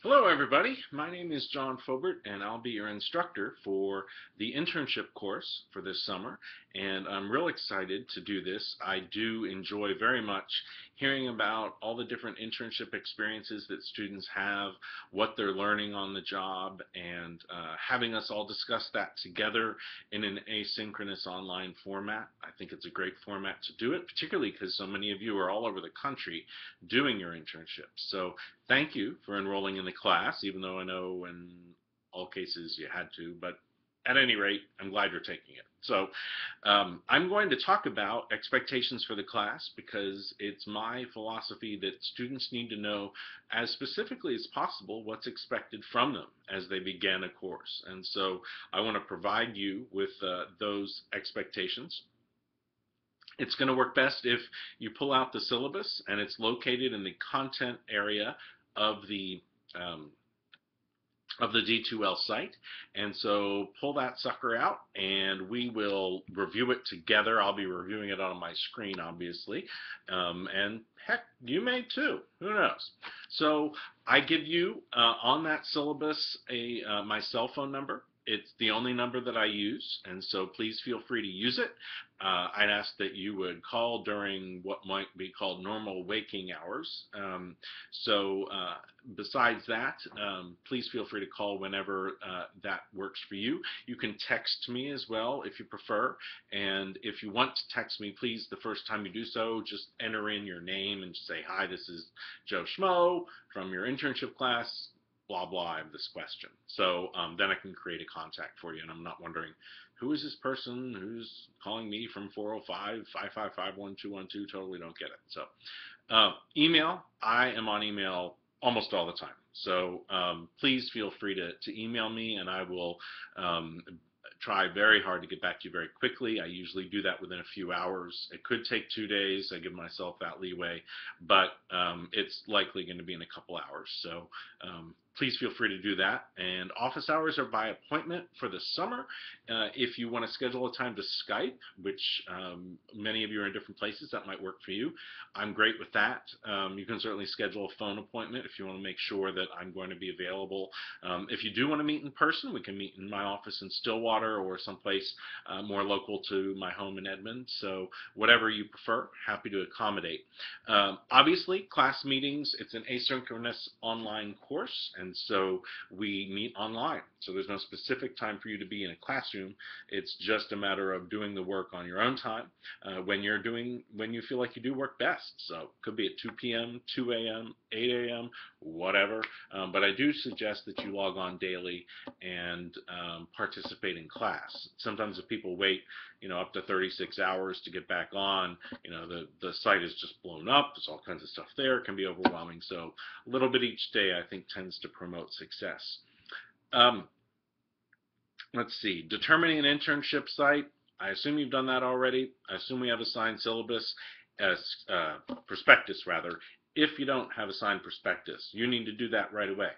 Hello everybody, my name is John Foubert and I'll be your instructor for the internship course for this summer, and I'm real excited to do this. I do enjoy very much hearing about all the different internship experiences that students have, what they're learning on the job, and having us all discuss that together in an asynchronous online format. I think it's a great format to do it, particularly because so many of you are all over the country doing your internships. So thank you for enrolling in the class, even though I know in all cases you had to, but at any rate, I'm glad you're taking it. So I'm going to talk about expectations for the class because it's my philosophy that students need to know as specifically as possible what's expected from them as they begin a course. And so I want to provide you with those expectations. It's going to work best if you pull out the syllabus and it's located in the content area of the um, of the D2L site. And so pull that sucker out and we will review it together. I'll be reviewing it on my screen, obviously. And heck, you may too. Who knows? So I give you on that syllabus my cell phone number. It's the only number that I use, and so please feel free to use it. I'd ask that you would call during what might be called normal waking hours. Besides that, please feel free to call whenever that works for you. You can text me as well if you prefer, and if you want to text me, please, the first time you do so, just enter in your name and say, hi, this is Joe Schmo from your internship class, blah, blah, I have this question. So then I can create a contact for you, and I'm not wondering, who is this person who's calling me from 405-555-1212? Totally don't get it. So email, I am on email almost all the time. So please feel free to email me, and I will try very hard to get back to you very quickly. I usually do that within a few hours. It could take 2 days. I give myself that leeway, but it's likely going to be in a couple hours. So please feel free to do that. And office hours are by appointment for the summer. If you want to schedule a time to Skype, which many of you are in different places, that might work for you. I'm great with that. You can certainly schedule a phone appointment if you want to make sure that I'm going to be available. If you do want to meet in person, we can meet in my office in Stillwater or someplace more local to my home in Edmond. So whatever you prefer, happy to accommodate. Obviously, class meetings, it's an asynchronous online course, and so we meet online. So there's no specific time for you to be in a classroom. It's just a matter of doing the work on your own time when you feel like you do work best. So it could be at 2 p.m., 2 a.m., 8 a.m., whatever. But I do suggest that you log on daily and participate in class. Sometimes if people wait, up to 36 hours to get back on, the site is just blown up. There's all kinds of stuff there. It can be overwhelming. So a little bit each day, I think, tends to promote success. Let's see. Determining an internship site. I assume you've done that already. I assume we have a signed syllabus, prospectus rather. If you don't have a signed prospectus, you need to do that right away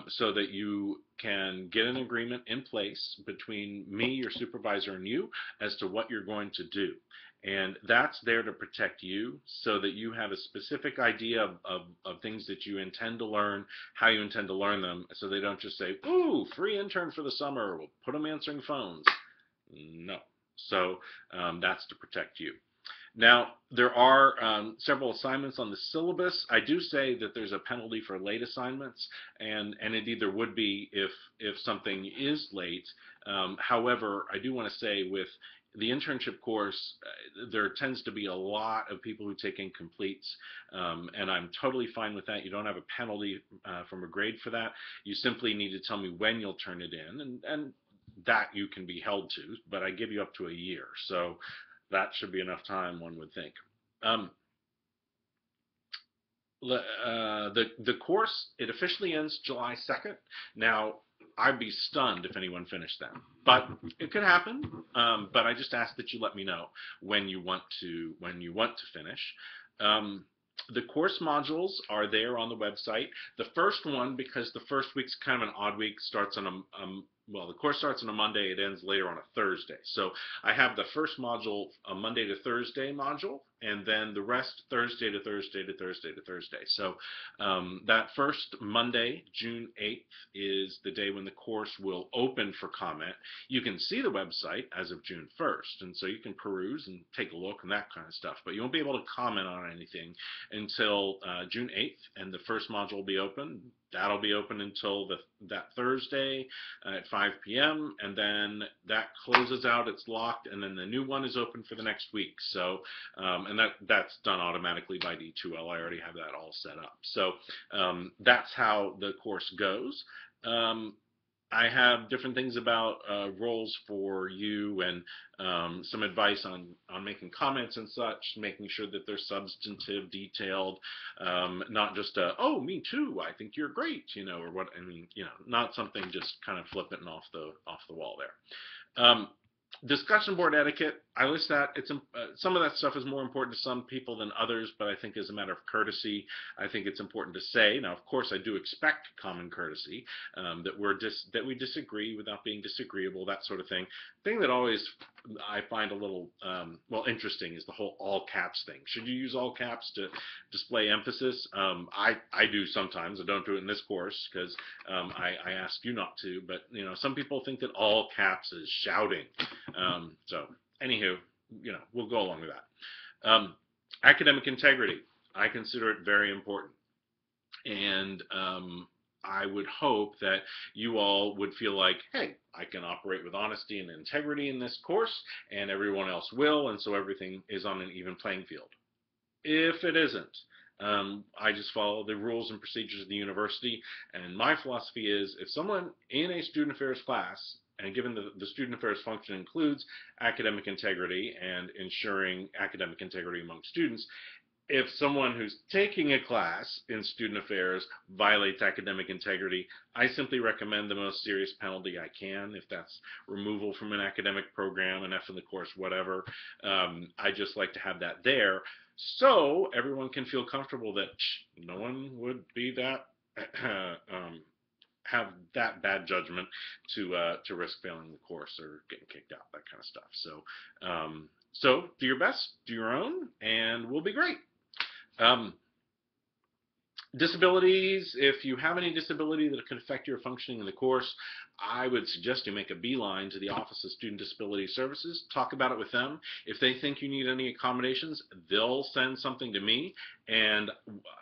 so that you can get an agreement in place between me, your supervisor, and you as to what you're going to do. And that's there to protect you so that you have a specific idea of things that you intend to learn, how you intend to learn them, so they don't just say, ooh, free intern for the summer, we'll put them answering phones. No. So that's to protect you. Now, there are several assignments on the syllabus. I do say that there's a penalty for late assignments, and it either would be if something is late. However, I do want to say with the internship course, there tends to be a lot of people who take incompletes, and I'm totally fine with that. You don't have a penalty from a grade for that. You simply need to tell me when you'll turn it in, and that you can be held to, but I give you up to a year. So that should be enough time, one would think. The course, it officially ends July 2nd. Now, I'd be stunned if anyone finished that, but it could happen. But I just ask that you let me know when you want to finish. The course modules are there on the website. The first one, because the first week's kind of an odd week, starts on the course starts on a Monday, it ends later on a Thursday. So I have the first module, a Monday to Thursday module and then the rest Thursday to Thursday to Thursday to Thursday. So that first Monday, June 8th, is the day when the course will open for comment. You can see the website as of June 1st, and so you can peruse and take a look and that kind of stuff, but you won't be able to comment on anything until June 8th, and the first module will be open. That'll be open until that Thursday at 5 p.m. and then that closes out. It's locked, and then the new one is open for the next week. So, and that's done automatically by D2L. I already have that all set up. So that's how the course goes. I have different things about roles for you and some advice on making comments and such, making sure that they're substantive, detailed, not just oh, me too, I think you're great, or what, I mean, not something just kind of flippant and off the wall there. Discussion board etiquette, I list that. Some of that stuff is more important to some people than others, but I think as a matter of courtesy, I think it's important to say. Now, of course, I do expect common courtesy, that we disagree without being disagreeable, that sort of thing. Thing that always I find a little, interesting is the whole all caps thing. Should you use all caps to display emphasis? I do sometimes. I don't do it in this course because I ask you not to, but some people think that all caps is shouting. So anywho, we'll go along with that. Academic integrity, I consider it very important. And I would hope that you all would feel like, hey, I can operate with honesty and integrity in this course, and everyone else will, and so everything is on an even playing field. If it isn't, I just follow the rules and procedures of the university, and my philosophy is if someone in a student affairs class, and given the student affairs function includes academic integrity and ensuring academic integrity among students, if someone who's taking a class in student affairs violates academic integrity, I simply recommend the most serious penalty I can, if that's removal from an academic program, an F in the course, whatever. I just like to have that there so everyone can feel comfortable that no one would be that have that bad judgment to risk failing the course or getting kicked out, that kind of stuff. So do your best, do your own, and we'll be great. Disabilities, if you have any disability that can affect your functioning in the course, I would suggest you make a beeline to the Office of Student Disability Services, talk about it with them. If they think you need any accommodations, they'll send something to me, and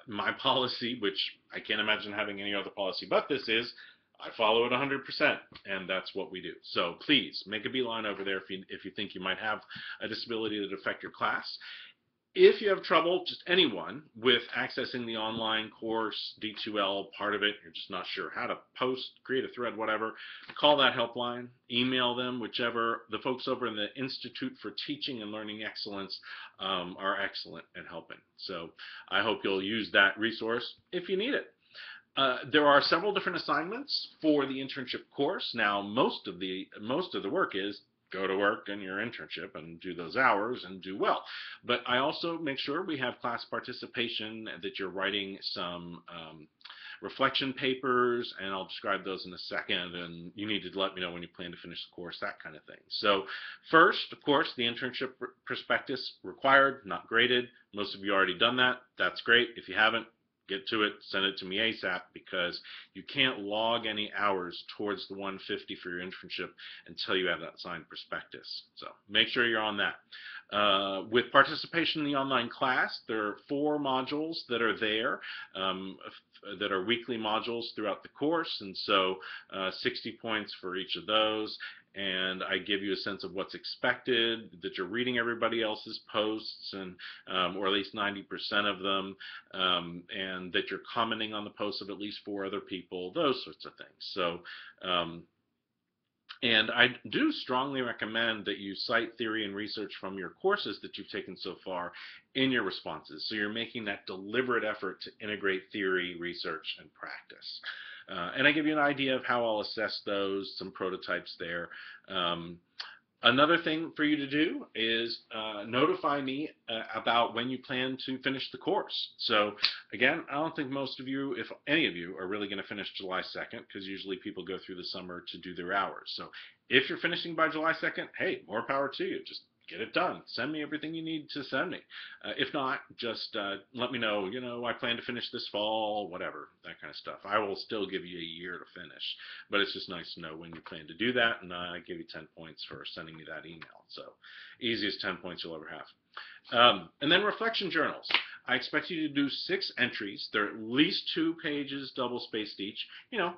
my policy, which I can't imagine having any other policy but this is, I follow it 100%, and that's what we do. So please make a beeline over there if you think you might have a disability that affect your class. If you have trouble, just anyone, with accessing the online course, D2L, part of it, you're just not sure how to post, create a thread, whatever, call that helpline, email them, whichever. The folks over in the Institute for Teaching and Learning Excellence are excellent at helping. So I hope you'll use that resource if you need it. There are several different assignments for the internship course. Now, most of the work is go to work in your internship and do those hours and do well. But I also make sure we have class participation, that you're writing some reflection papers, and I'll describe those in a second, and you need to let me know when you plan to finish the course, that kind of thing. So first, of course, the internship prospectus required, not graded. Most of you already done that. That's great. If you haven't, get to it, send it to me ASAP, because you can't log any hours towards the 150 for your internship until you have that signed prospectus. So make sure you're on that. With participation in the online class, there are 4 modules that are there, that are weekly modules throughout the course, and so 60 points for each of those. And I give you a sense of what's expected, that you're reading everybody else's posts, and or at least 90% of them, and that you're commenting on the posts of at least 4 other people, those sorts of things. So, and I do strongly recommend that you cite theory and research from your courses that you've taken so far in your responses. So you're making that deliberate effort to integrate theory, research, and practice. And I give you an idea of how I'll assess those, some prototypes there. Another thing for you to do is notify me about when you plan to finish the course. So again, I don't think most of you, if any of you, are really going to finish July 2nd, because usually people go through the summer to do their hours. So if you're finishing by July 2nd, hey, more power to you. Just get it done. Send me everything you need to send me. If not, just let me know, I plan to finish this fall, whatever, that kind of stuff. I will still give you a year to finish, but it's just nice to know when you plan to do that, and I give you 10 points for sending me that email. So easiest 10 points you'll ever have. And then reflection journals. I expect you to do 6 entries. They're at least 2 pages, double spaced each.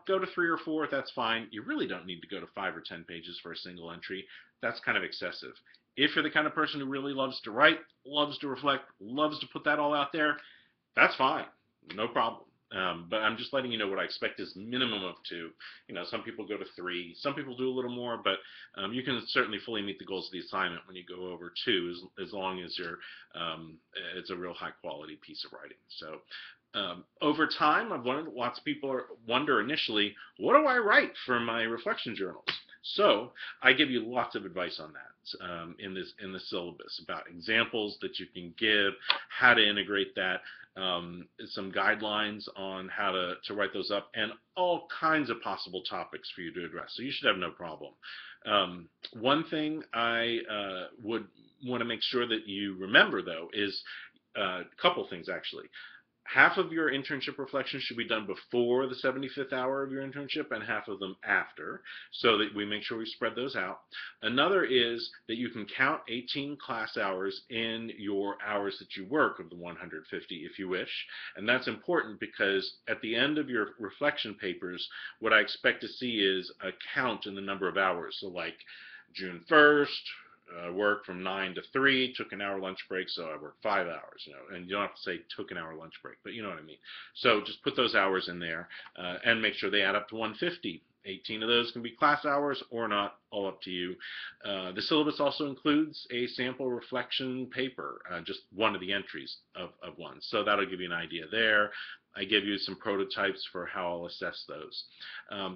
Go to 3 or 4, that's fine. You really don't need to go to 5 or 10 pages for a single entry. That's kind of excessive. If you're the kind of person who really loves to write, loves to reflect, loves to put that all out there, that's fine. No problem. But I'm just letting you know what I expect is minimum of 2. Some people go to 3. Some people do a little more, but you can certainly fully meet the goals of the assignment when you go over 2, as long as it's a real high quality piece of writing. So over time, I've learned that lots of people wonder initially, what do I write for my reflection journals? So I give you lots of advice on that in the syllabus, about examples that you can give, how to integrate that, some guidelines on how to write those up, and all kinds of possible topics for you to address. So you should have no problem. One thing I would want to make sure that you remember, though, is a couple things, actually. Half of your internship reflections should be done before the 75th hour of your internship, and half of them after, so that we make sure we spread those out. Another is that you can count 18 class hours in your hours that you work of the 150 if you wish. And that's important because at the end of your reflection papers, what I expect to see is a count in the number of hours. So like June 1st, worked from 9 to 3, took an hour lunch break, so I worked 5 hours, and you don't have to say took an hour lunch break, but you know what I mean. So just put those hours in there and make sure they add up to 150. 18 of those can be class hours or not, all up to you. The syllabus also includes a sample reflection paper, just one of the entries of one. So that'll give you an idea there. I give you some prototypes for how I'll assess those.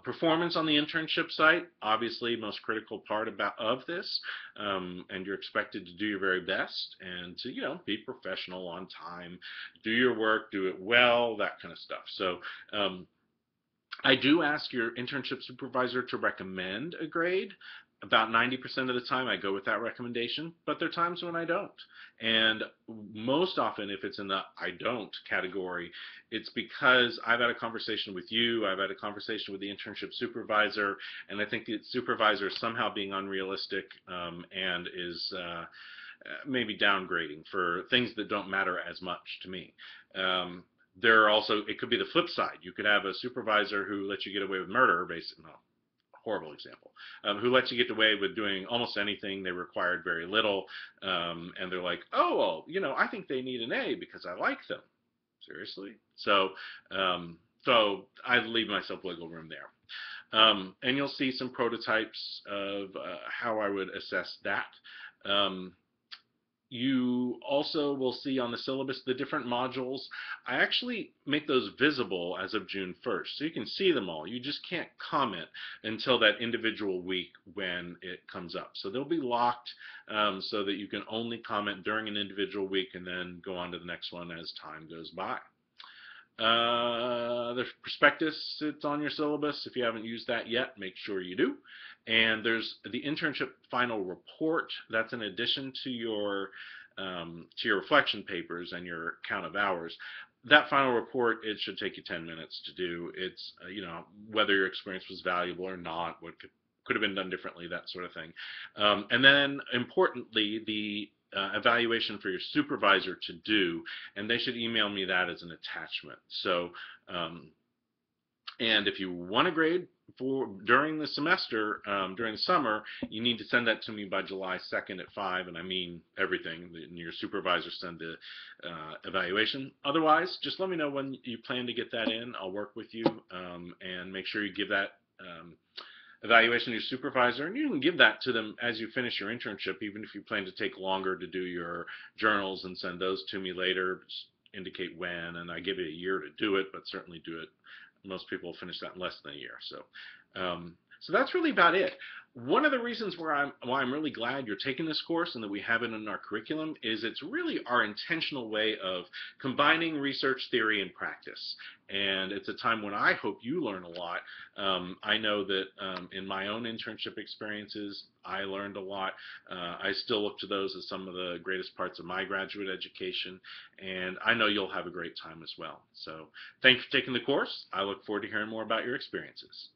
Performance on the internship site, obviously most critical part of this, and you're expected to do your very best and to, be professional, on time, do your work, do it well, that kind of stuff. So I do ask your internship supervisor to recommend a grade. About 90% of the time I go with that recommendation, but there are times when I don't. And most often, if it's in the I don't category, it's because I've had a conversation with you, I've had a conversation with the internship supervisor, and I think the supervisor is somehow being unrealistic and is maybe downgrading for things that don't matter as much to me. There are also, it could be the flip side. You could have a supervisor who lets you get away with murder, basically. No, horrible example, who lets you get away with doing almost anything. They required very little, and they're like, oh, well, I think they need an A because I like them. Seriously? So I leave myself wiggle room there. And you'll see some prototypes of how I would assess that. You also will see on the syllabus the different modules. I actually make those visible as of June 1st, so you can see them all. You just can't comment until that individual week when it comes up. So they'll be locked so that you can only comment during an individual week and then go on to the next one as time goes by. The prospectus, it's on your syllabus. If you haven't used that yet, make sure you do. And there's the internship final report. That's in addition to your reflection papers and your count of hours. That final report, it should take you 10 minutes to do. It's whether your experience was valuable or not, what could have been done differently, that sort of thing. And then importantly, the evaluation for your supervisor to do, and they should email me that as an attachment. So, and if you want a grade during the semester, during the summer, you need to send that to me by July 2nd at 5, and I mean everything. And your supervisor send the evaluation. Otherwise, just let me know when you plan to get that in. I'll work with you and make sure you give that evaluation to your supervisor, and you can give that to them as you finish your internship, even if you plan to take longer to do your journals and send those to me later. Just indicate when, and I give you a year to do it, but certainly do it. Most people finish that in less than a year. So So that's really about it. One of the reasons why I'm really glad you're taking this course and that we have it in our curriculum is it's really our intentional way of combining research theory and practice. And it's a time when I hope you learn a lot. I know that in my own internship experiences, I learned a lot. I still look to those as some of the greatest parts of my graduate education, and I know you'll have a great time as well. So thanks for taking the course. I look forward to hearing more about your experiences.